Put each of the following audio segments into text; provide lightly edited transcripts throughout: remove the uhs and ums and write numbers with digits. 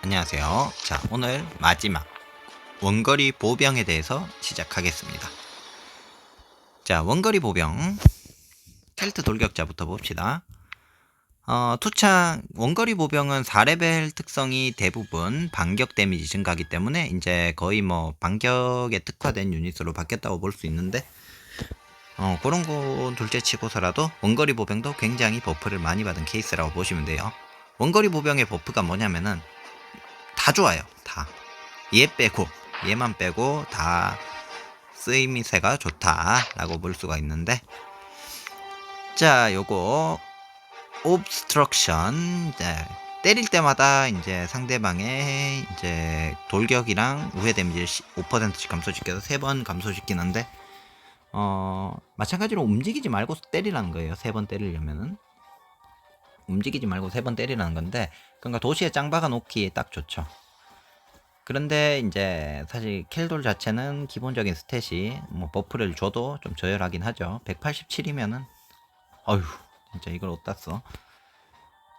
안녕하세요. 자, 오늘 마지막 원거리 보병에 대해서 시작하겠습니다. 자, 원거리 보병 켈트 돌격자부터 봅시다. 투창 원거리 보병은 4레벨 특성이 대부분 반격 데미지 증가하기 때문에 이제 거의 뭐 반격에 특화된 유닛으로 바뀌었다고 볼 수 있는데 그런 거 둘째치고서라도 원거리 보병도 굉장히 버프를 많이 받은 케이스라고 보시면 돼요. 원거리 보병의 버프가 뭐냐면은 다 좋아요. 다. 얘만 빼고 다 쓰임새가 좋다라고 볼 수가 있는데, 자, 요거 obstruction, 때릴 때마다 이제 상대방의 이제 돌격이랑 우회 데미지를 5%씩 감소시켜서 3번 감소시키는데, 마찬가지로 움직이지 말고 때리라는 거예요. 3번 때리려면은 움직이지 말고 3번 때리라는 건데, 그러니까 도시에 짱 박아 놓기에 딱 좋죠. 그런데 이제 사실 켈돌 자체는 기본적인 스탯이 뭐 버프를 줘도 좀 저열하긴 하죠. 187이면은 어휴 진짜 이걸 어디다 써.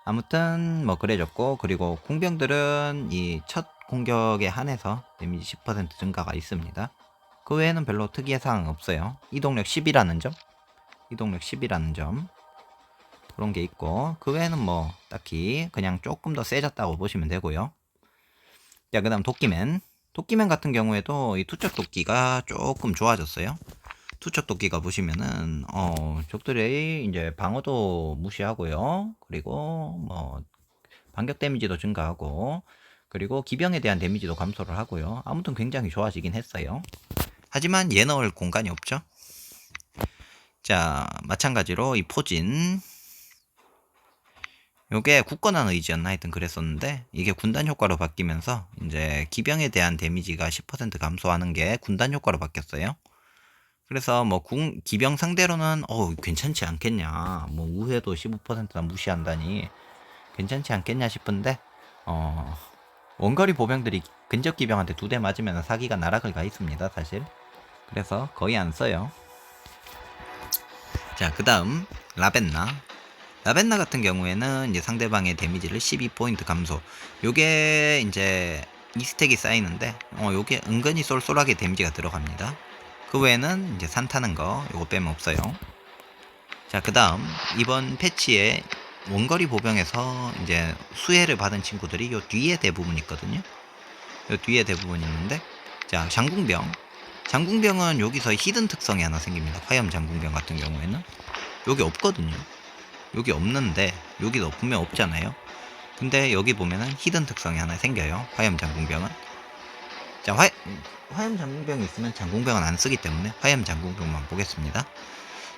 아무튼 뭐 그래졌고, 그리고 궁병들은 이 첫 공격에 한해서 데미지 10% 증가가 있습니다. 그 외에는 별로 특이한 사항은 없어요. 이동력 10이라는 점, 그런 게 있고, 그 외에는 뭐 딱히 그냥 조금 더 세졌다고 보시면 되고요. 자, 그 다음 도끼맨 같은 경우에도 이 투척 도끼가 조금 좋아졌어요. 투척 도끼가 보시면은 적들의 이제 방어도 무시하고요. 그리고 뭐 반격 데미지도 증가하고, 그리고 기병에 대한 데미지도 감소를 하고요. 아무튼 굉장히 좋아지긴 했어요. 하지만 얘 넣을 공간이 없죠. 자, 마찬가지로 이 포진, 요게 굳건한 의지였나 하여튼 그랬었는데, 이게 군단 효과로 바뀌면서 이제 기병에 대한 데미지가 10% 감소하는 게 군단 효과로 바뀌었어요. 그래서 뭐 기병 상대로는 괜찮지 않겠냐, 뭐 우회도 15%나 무시한다니 괜찮지 않겠냐 싶은데, 원거리 보병들이 근접 기병한테 2대 맞으면 사기가 나락을 가 있습니다, 사실. 그래서 거의 안 써요. 자, 그 다음 라벤나 같은 경우에는 이제 상대방의 데미지를 12포인트 감소. 요게 이제 2스택이 쌓이는데, 요게 은근히 쏠쏠하게 데미지가 들어갑니다. 그 외에는 이제 산 타는 거 요거 빼면 없어요. 자, 그 다음 이번 패치에 원거리 보병에서 이제 수혜를 받은 친구들이 요 뒤에 대부분 있거든요. 요 뒤에 대부분 있는데, 자, 장궁병은 여기서 히든 특성이 하나 생깁니다. 화염 장궁병 같은 경우에는 여기 없거든요. 여기 없는데, 여기도 분명 없잖아요. 근데 여기 보면은 히든 특성이 하나 생겨요. 화염 장궁병은. 자, 화염 장궁병이 있으면 장궁병은 안 쓰기 때문에 화염 장궁병만 보겠습니다.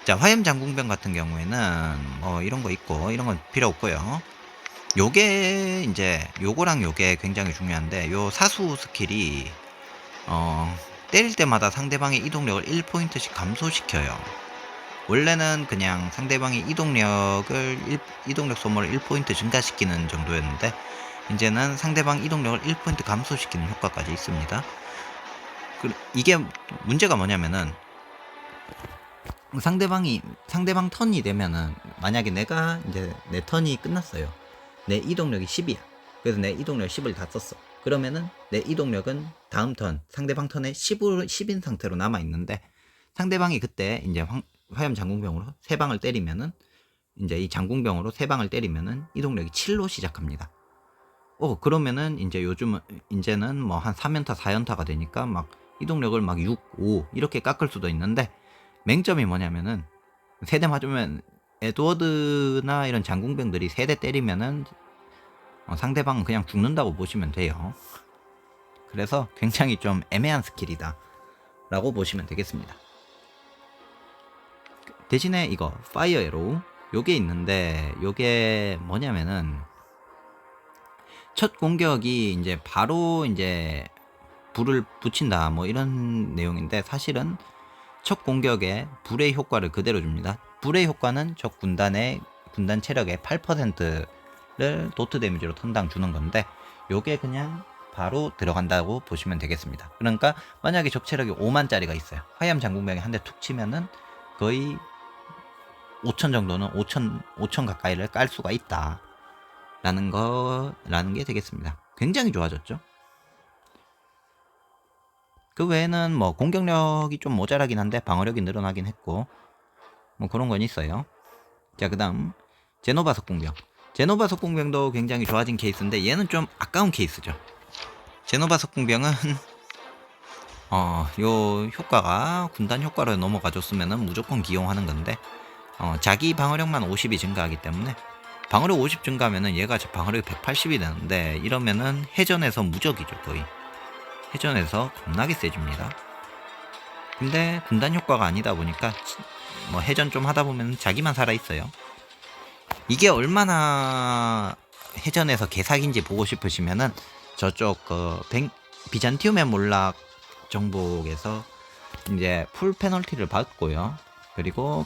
자, 화염 장궁병 같은 경우에는 뭐 이런 거 있고 이런 건 필요 없고요. 요게 이제 요거랑 요게 굉장히 중요한데, 요 사수 스킬이 때릴 때마다 상대방의 이동력을 1포인트씩 감소시켜요. 원래는 그냥 상대방의 이동력 소모를 1포인트 증가시키는 정도였는데, 이제는 상대방 이동력을 1포인트 감소시키는 효과까지 있습니다. 이게 문제가 뭐냐면은, 상대방 턴이 되면은, 만약에 내가 이제 내 턴이 끝났어요. 내 이동력이 10이야. 그래서 내 이동력 10을 다 썼어. 그러면은 내 이동력은 다음 턴, 상대방 턴에 10인 상태로 남아 있는데, 상대방이 그때 이제 화염 장궁병으로 3방을 때리면은, 이제 이 장궁병으로 3방을 때리면은 이동력이 7로 시작합니다. 그러면은 이제는 뭐 한 3연타 4연타가 되니까 막 이동력을 막 6, 5 이렇게 깎을 수도 있는데, 맹점이 뭐냐면은, 3대 맞으면 에드워드나 이런 장궁병들이 3대 때리면은 상대방은 그냥 죽는다고 보시면 돼요. 그래서 굉장히 좀 애매한 스킬이다 라고 보시면 되겠습니다. 대신에 이거 파이어 에로우 요게 있는데, 요게 뭐냐면은, 첫 공격이 이제 바로 이제 불을 붙인다 뭐 이런 내용인데, 사실은 첫 공격에 불의 효과를 그대로 줍니다. 불의 효과는 적 군단 체력의 8%를 도트 데미지로 턴당 주는 건데, 요게 그냥 바로 들어간다고 보시면 되겠습니다. 그러니까 만약에 적 체력이 5만짜리가 있어요. 화염 장궁병에 한 대 툭 치면은 거의 5천 정도는 5천 가까이를 깔 수가 있다. 라는 게 되겠습니다. 굉장히 좋아졌죠. 그 외에는 뭐 공격력이 좀 모자라긴 한데 방어력이 늘어나긴 했고 뭐 그런 건 있어요. 자, 그 다음 제노바 석궁병. 제노바 석궁병도 굉장히 좋아진 케이스인데 얘는 좀 아까운 케이스죠. 제노바 석궁병은 요 효과가 군단 효과로 넘어가줬으면은 무조건 기용하는 건데 자기 방어력만 50이 증가하기 때문에 방어력 50 증가하면은 얘가 방어력이 180이 되는데 이러면은 해전에서 무적이죠. 거의 해전에서 겁나게 세집니다. 근데 군단 효과가 아니다 보니까 뭐 해전 좀 하다 보면 자기만 살아있어요. 이게 얼마나 해전에서 개사기인지 보고 싶으시면은 저쪽 비잔티움의 몰락 정복에서 이제 풀 페널티를 받고요. 그리고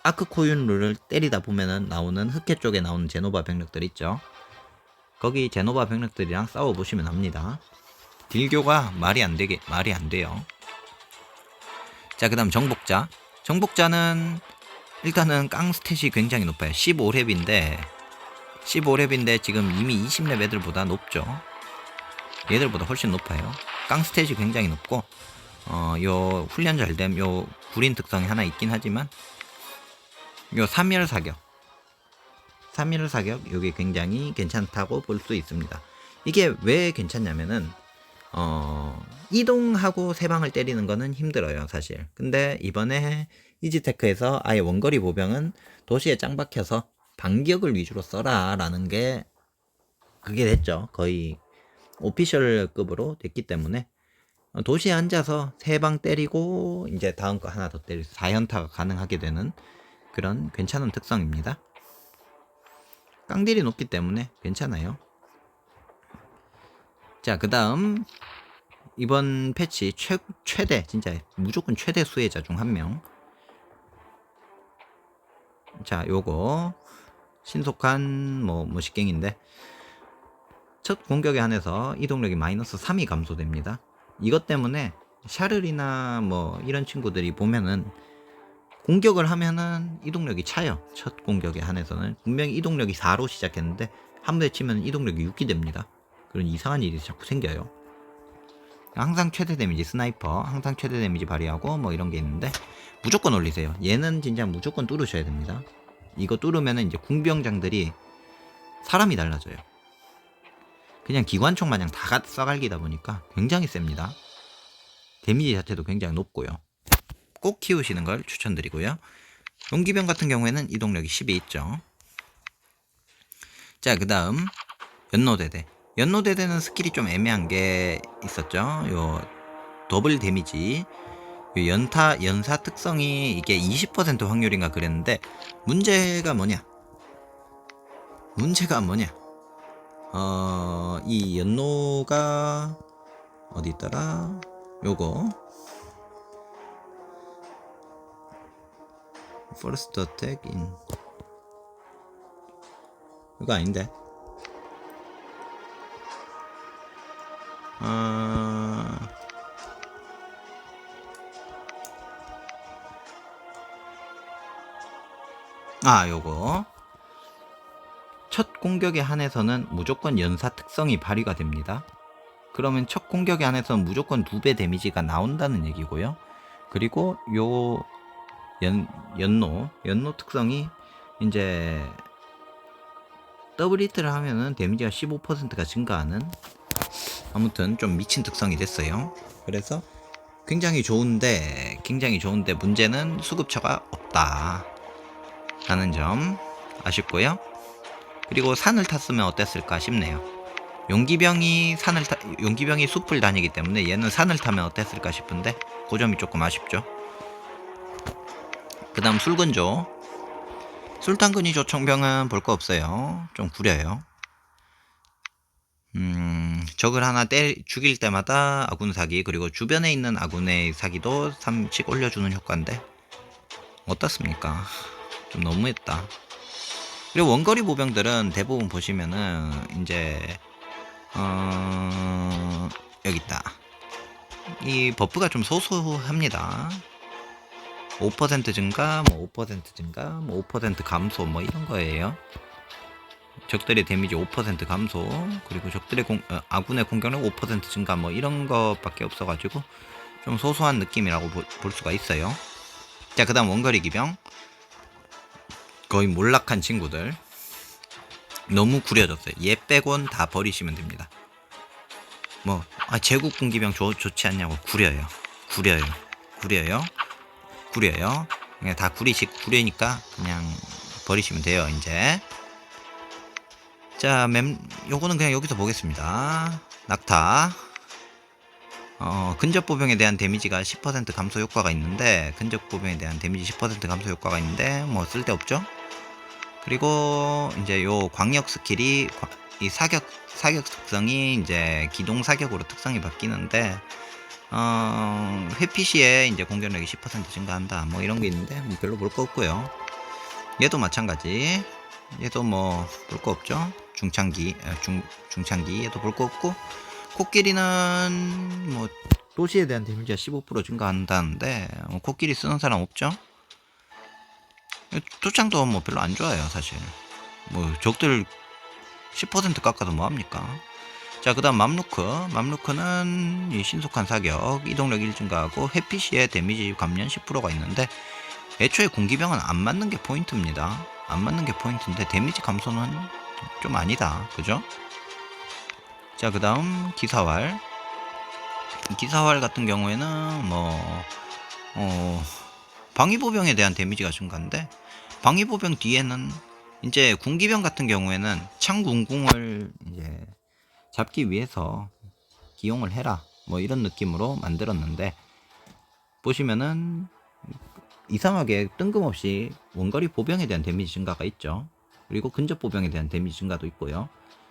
아크코윤루를 때리다 보면은 나오는 흑해 쪽에 나오는 제노바 병력들 있죠. 거기 제노바 병력들이랑 싸워보시면 압니다. 딜교가 말이 안 돼요. 자, 그 다음 정복자. 정복자는 일단은 깡 스탯이 굉장히 높아요. 15렙인데 지금 이미 20렙 애들보다 높죠. 얘들보다 훨씬 높아요. 깡 스탯이 굉장히 높고 요 훈련 잘됨 요 구린 특성이 하나 있긴 하지만 요 3일 사격 요게 굉장히 괜찮다고 볼 수 있습니다. 이게 왜 괜찮냐면은 이동하고 세 방을 때리는 거는 힘들어요, 사실. 근데 이번에 이지테크에서 아예 원거리 보병은 도시에 짱 박혀서 반격을 위주로 써라 라는 게 그게 됐죠. 거의 오피셜급으로 됐기 때문에 도시에 앉아서 세 방 때리고 이제 다음 거 하나 더 때리고 4연타가 가능하게 되는 그런 괜찮은 특성입니다. 깡딜이 높기 때문에 괜찮아요. 자, 그 다음 이번 패치 최대 진짜 무조건 최대 수혜자 중 한 명. 자, 요거 신속한 무식갱인데 첫 공격에 한해서 이동력이 마이너스 3이 감소됩니다. 이것 때문에 샤를이나 뭐 이런 친구들이 보면은 공격을 하면은 이동력이 차요. 첫 공격에 한해서는 분명히 이동력이 4로 시작했는데 한 번에 치면 이동력이 6이 됩니다. 그런 이상한 일이 자꾸 생겨요. 항상 최대 데미지 스나이퍼, 항상 최대 데미지 발휘하고 뭐 이런 게 있는데 무조건 올리세요. 얘는 진짜 무조건 뚫으셔야 됩니다. 이거 뚫으면은 이제 궁병장들이 사람이 달라져요. 그냥 기관총 마냥 다 쏴갈기다 보니까 굉장히 셉니다. 데미지 자체도 굉장히 높고요. 꼭 키우시는 걸 추천드리고요. 용기병 같은 경우에는 이동력이 10이 있죠. 자, 그 다음 연노대대. 연노대대는 스킬이 좀 애매한 게 있었죠. 요 더블 데미지 연사 특성이 이게 20% 확률인가 그랬는데 문제가 뭐냐 이 연노가 어디 있더라? 요거 First Attack in 이거 아닌데 요거 첫 공격에 한해서는 무조건 연사 특성이 발휘가 됩니다. 그러면 첫 공격에 한해서는 무조건 2배 데미지가 나온다는 얘기고요. 그리고 요 연노 특성이 이제 더블 히트를 하면은 데미지가 15%가 증가하는 아무튼 좀 미친 특성이 됐어요. 그래서 굉장히 좋은데 문제는 수급처가 없다 라는 점 아쉽고요. 그리고 산을 탔으면 어땠을까 싶네요. 용기병이 숲을 다니기 때문에 얘는 산을 타면 어땠을까 싶은데 그 점이 조금 아쉽죠. 그 다음 술근조. 술탄근이 조총병은 볼 거 없어요. 좀 구려요. 적을 하나 죽일 때마다 아군 사기, 그리고 주변에 있는 아군의 사기도 3씩 올려주는 효과인데 어떻습니까? 좀 너무했다. 그리고 원거리 보병들은 대부분 보시면은 이제 여기 있다. 이 버프가 좀 소소합니다. 5% 증가, 5% 증가, 5% 감소 이런 거예요. 적들의 데미지 5% 감소, 그리고 적들의 아군의 공격력 5% 증가, 뭐 이런 것밖에 없어가지고 좀 소소한 느낌이라고 볼 수가 있어요. 자, 그 다음 원거리 기병. 거의 몰락한 친구들. 너무 구려졌어요. 얘 빼곤 다 버리시면 됩니다. 뭐, 제국 군기병 좋지 않냐고. 구려요. 그냥 다 구리니까 그냥 버리시면 돼요, 이제. 자, 요거는 그냥 여기서 보겠습니다. 낙타. 근접 보병에 대한 데미지가 10% 감소 효과가 있는데, 뭐 쓸데없죠? 그리고 이제 요 광역 스킬이 이 사격 특성이 이제 기동 사격으로 특성이 바뀌는데, 회피 시에 이제 공격력이 10% 증가한다. 뭐 이런 게 있는데, 뭐 별로 볼 거 없고요. 얘도 마찬가지. 얘도 뭐 볼 거 없죠. 중창기 얘도 볼 거 없고, 코끼리는 뭐 도시에 대한 데미지가 15% 증가한다는데, 코끼리 쓰는 사람 없죠. 투창도 뭐 별로 안 좋아요, 사실. 뭐 적들 10% 깎아도 뭐합니까. 자, 그 다음 맘루크는 이 신속한 사격, 이동력 1 증가하고 회피 시에 데미지 감면 10%가 있는데, 애초에 군기병은 안 맞는 게 포인트입니다. 안 맞는 게 포인트인데 데미지 감소는 좀 아니다, 그죠? 자, 그 다음 기사활 같은 경우에는 뭐 방위보병에 대한 데미지가 증가인데, 방위보병 뒤에는 이제 군기병 같은 경우에는 창군궁을 이제 잡기 위해서 기용을 해라, 뭐 이런 느낌으로 만들었는데, 보시면은 이상하게 뜬금없이 원거리 보병에 대한 데미지 증가가 있죠. 그리고 근접 보병에 대한 데미지 증가도 있고요.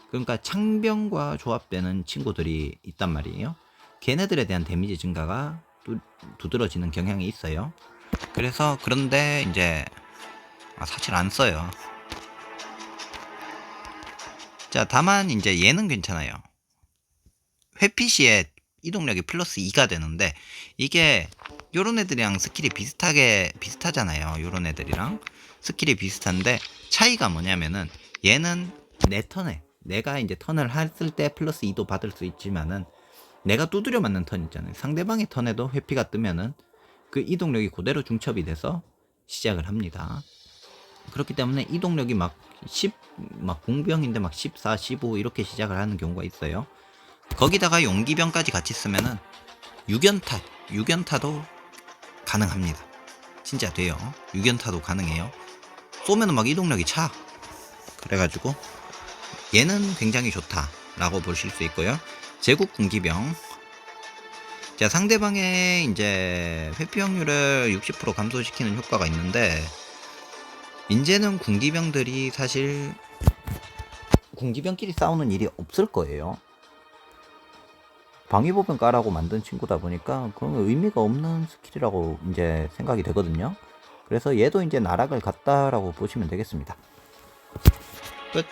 그러니까 창병과 조합되는 친구들이 있단 말이에요. 걔네들에 대한 데미지 증가가 두드러지는 경향이 있어요. 그래서 그런데 이제 사실 안 써요. 자, 다만 이제 얘는 괜찮아요. 회피 시에 이동력이 플러스 2가 되는데, 이게 요런 애들이랑 스킬이 비슷하잖아요. 요런 애들이랑 스킬이 비슷한데, 차이가 뭐냐면은 얘는 내 턴에 내가 이제 턴을 했을 때 플러스 2도 받을 수 있지만은, 내가 두드려 맞는 턴 있잖아요. 상대방의 턴에도 회피가 뜨면은 그 이동력이 그대로 중첩이 돼서 시작을 합니다. 그렇기 때문에 이동력이 막 공병인데 막 14, 15 이렇게 시작을 하는 경우가 있어요. 거기다가 용기병까지 같이 쓰면은 6연타도 가능합니다. 진짜 돼요. 6연타도 가능해요. 쏘면은 막 이동력이 차. 그래가지고 얘는 굉장히 좋다라고 보실 수 있고요. 제국 군기병. 자, 상대방의 이제 회피 확률을 60% 감소시키는 효과가 있는데, 이제는 군기병들이 사실 군기병끼리 싸우는 일이 없을 거예요. 방위보병 까라고 만든 친구다 보니까 그건 의미가 없는 스킬이라고 이제 생각이 되거든요. 그래서 얘도 이제 나락을 갔다라고 보시면 되겠습니다. 끝.